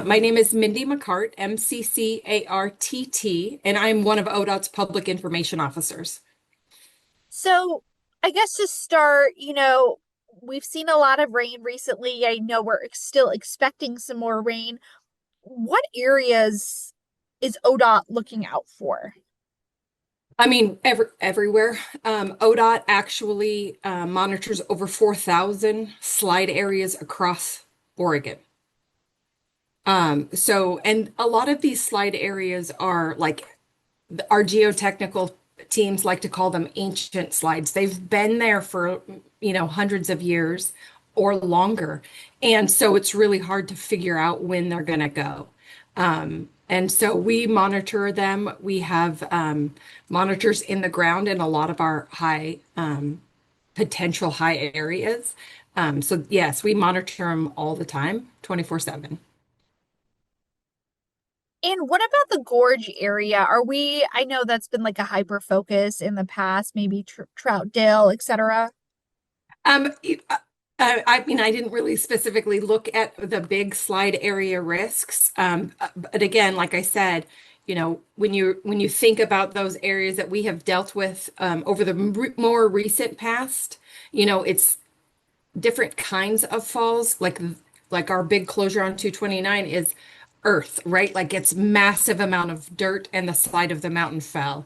My name is Mindy McCartt, MCCARTT, and I'm one of ODOT's public information officers. So, I guess to start, we've seen a lot of rain recently. I know we're still expecting some more rain. What areas is ODOT looking out for? I mean, everywhere. ODOT actually monitors over 4,000 slide areas across Oregon. And a lot of these slide areas are like our geotechnical teams like to call them ancient slides. They've been there for, hundreds of years or longer. And so it's really hard to figure out when they're going to go. And so we monitor them. We have monitors in the ground in a lot of our potential high areas. So yes, we monitor them all the time, 24/7. And what about the gorge area? I know that's been like a hyper focus in the past, maybe Troutdale, etc. Um, I mean, I didn't really specifically look at the big slide area risks. But again, like I said, when you think about those areas that we have dealt with over the more recent past, it's different kinds of falls. Like our big closure on 229 is earth, right? Like it's massive amount of dirt and the side of the mountain fell.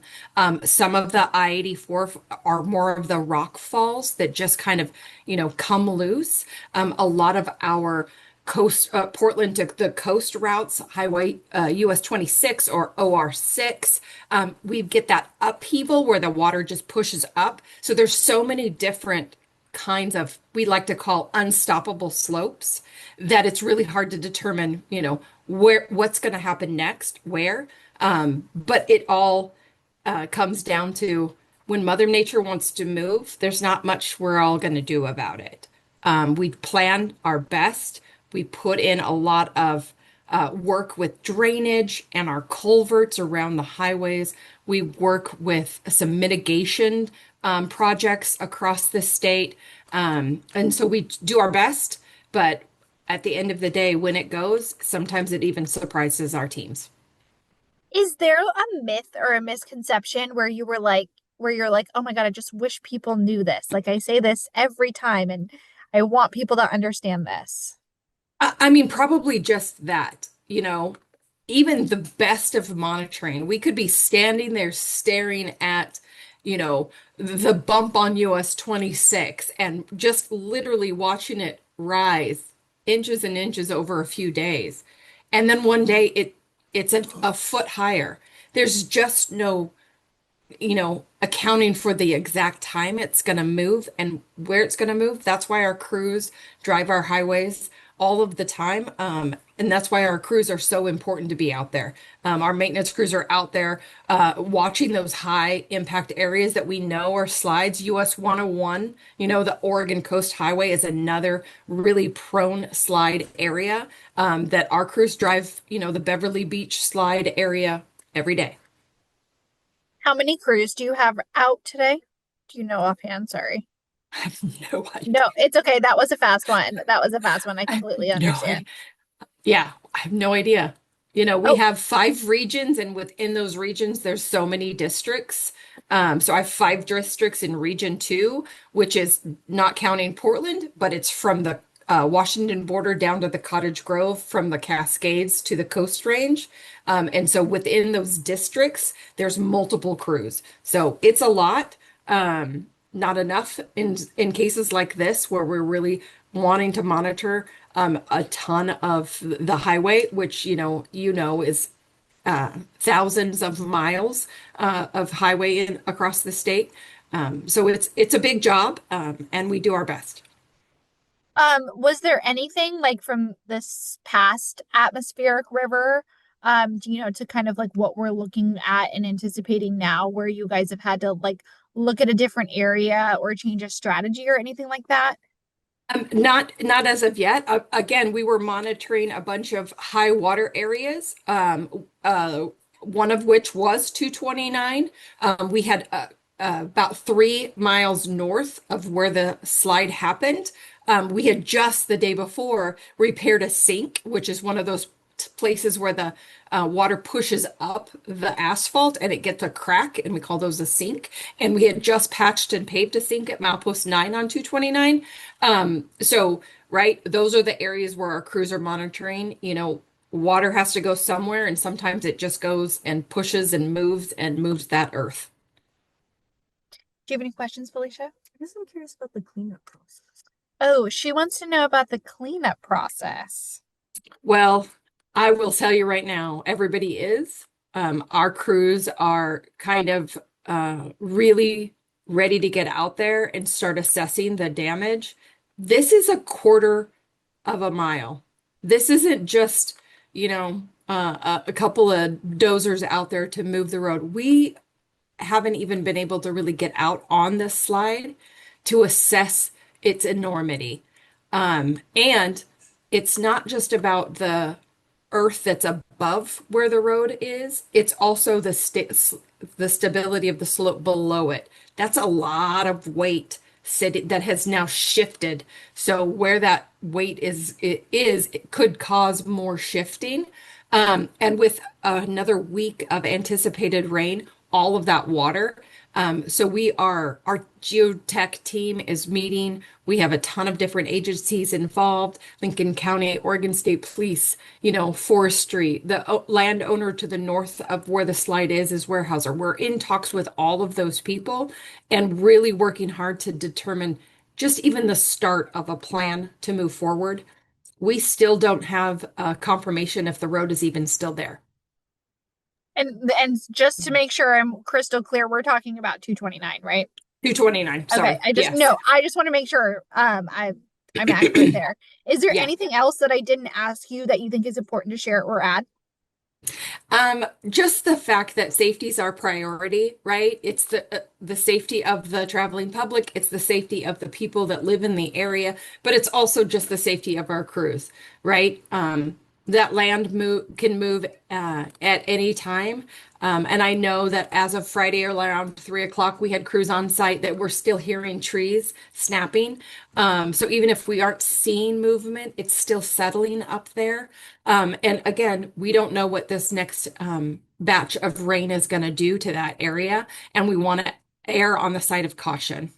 Some of the I-84 are more of the rock falls that just kind of, come loose. A lot of our coast, Portland to the coast routes, Highway US 26 or OR 6, we get that upheaval where the water just pushes up. So there's so many different kinds of we like to call unstoppable slopes that it's really hard to determine, what's going to happen next, where. But it all comes down to when Mother Nature wants to move, there's not much we're all going to do about it. We plan our best. We put in a lot of work with drainage and our culverts around the highways. We work with some mitigation projects across the state. And so we do our best, but at the end of the day, when it goes, sometimes it even surprises our teams. Is there a myth or a misconception where you're like, oh my God, I just wish people knew this? Like I say this every time and I want people to understand this. I mean, probably just that, even the best of monitoring, we could be standing there staring at, the bump on US 26 and just literally watching it rise inches and inches over a few days. And then one day it's a foot higher. There's just no accounting for the exact time it's going to move and where it's going to move. That's why our crews drive our highways all of the time. And that's why our crews are so important to be out there. Our maintenance crews are out there watching those high impact areas that we know are slides. US 101, the Oregon Coast Highway is another really prone slide area that our crews drive, the Beverly Beach slide area every day. How many crews do you have out today? Do you know offhand? Sorry. I have no No, idea. it's okay. That was a fast one. That was a fast one. I I have completely no idea. understand. Yeah, I have no idea. We Oh, have 5 regions, and within those regions, there's so many districts. So I have 5 districts in Region 2, which is not counting Portland, but it's from the Washington border down to the Cottage Grove, from the Cascades to the Coast Range. And so within those districts, there's multiple crews. So it's a lot. Not enough in cases like this where we're really wanting to monitor a ton of the highway, which is thousands of miles of highway across the state. So it's a big job, and we do our best. was there anything like from this past atmospheric river, to kind of like what we're looking at and anticipating now, where you guys have had to like look at a different area or change a strategy or anything like that? Not as of yet. Again, we were monitoring a bunch of high water areas. One of which was 229. We had about 3 miles north of where the slide happened. We had just the day before repaired a sink, which is one of those cracked places where the water pushes up the asphalt and it gets a crack, and we call those a sink. And we had just patched and paved a sink at milepost 9 on 229. So, right, those are the areas where our crews are monitoring. Water has to go somewhere, and sometimes it just goes and pushes and moves that earth. Do you have any questions, Felicia? I guess I'm curious about the cleanup process. Oh, she wants to know about the cleanup process. Well, I will tell you right now, everybody is. Our crews are kind of really ready to get out there and start assessing the damage. This is a quarter of a mile. This isn't just, a couple of dozers out there to move the road. We haven't even been able to really get out on this slide to assess its enormity. And it's not just about the earth that's above where the road is, it's also the stability of the slope below it. That's a lot of weight that has now shifted. So where that weight it could cause more shifting. And with another week of anticipated rain, all of that water. So our geotech team is meeting. We have a ton of different agencies involved, Lincoln County, Oregon State Police, forestry, the landowner to the north of where the slide is Weyerhaeuser. We're in talks with all of those people and really working hard to determine just even the start of a plan to move forward. We still don't have confirmation if the road is even still there. And just to make sure I'm crystal clear, we're talking about 229, right? 229, sorry. Okay, I just Yes. no, I just want to make sure I'm accurate there. Is there Yeah. anything else that I didn't ask you that you think is important to share or add? Just the fact that safety is our priority, right? It's the safety of the traveling public, it's the safety of the people that live in the area, but it's also just the safety of our crews, right? That land can move at any time. And I know that as of Friday around 3 o'clock, we had crews on site that were still hearing trees snapping. So even if we aren't seeing movement, it's still settling up there. And again, we don't know what this next batch of rain is going to do to that area. And we want to err on the side of caution.